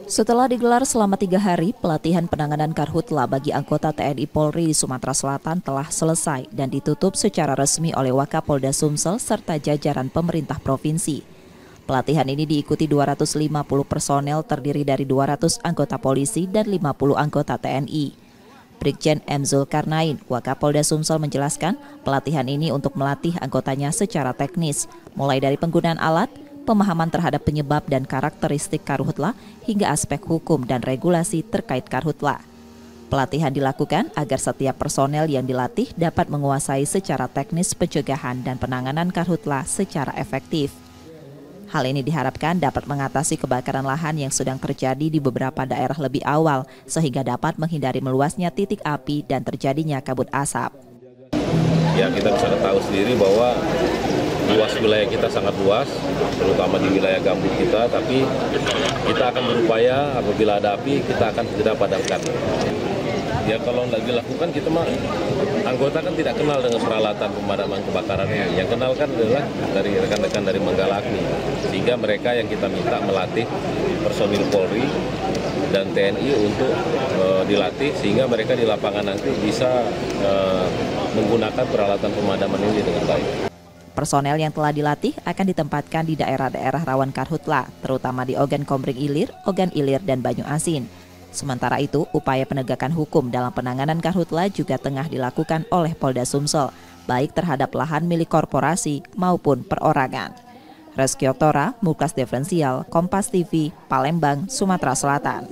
Setelah digelar selama 3 hari, pelatihan penanganan karhutla bagi anggota TNI Polri di Sumatera Selatan telah selesai dan ditutup secara resmi oleh Wakapolda Sumsel serta jajaran pemerintah provinsi. Pelatihan ini diikuti 250 personel terdiri dari 200 anggota polisi dan 50 anggota TNI. Brigjen M. Zulkarnain, Wakapolda Sumsel menjelaskan, pelatihan ini untuk melatih anggotanya secara teknis, mulai dari penggunaan alat, pemahaman terhadap penyebab dan karakteristik karhutla, hingga aspek hukum dan regulasi terkait karhutla. Pelatihan dilakukan agar setiap personel yang dilatih dapat menguasai secara teknis pencegahan dan penanganan karhutla secara efektif. Hal ini diharapkan dapat mengatasi kebakaran lahan yang sedang terjadi di beberapa daerah lebih awal, sehingga dapat menghindari meluasnya titik api dan terjadinya kabut asap. Ya, kita bisa tahu sendiri bahwa luas wilayah kita sangat luas, terutama di wilayah gambut kita, tapi kita akan berupaya apabila ada api, kita akan segera padamkan. Ya kalau tidak dilakukan, kita anggota kan tidak kenal dengan peralatan pemadaman kebakaran. Yang kenal kan adalah dari rekan-rekan dari Manggalakni, sehingga mereka yang kita minta melatih personil Polri dan TNI untuk dilatih, sehingga mereka di lapangan nanti bisa menggunakan peralatan pemadaman ini dengan baik. Personel yang telah dilatih akan ditempatkan di daerah-daerah rawan karhutla, terutama di Ogan Komering Ilir, Ogan Ilir, dan Banyu Asin. Sementara itu, upaya penegakan hukum dalam penanganan karhutla juga tengah dilakukan oleh Polda Sumsel, baik terhadap lahan milik korporasi maupun perorangan. Reski Oktora, Mukas Diferensial, Kompas TV, Palembang, Sumatera Selatan.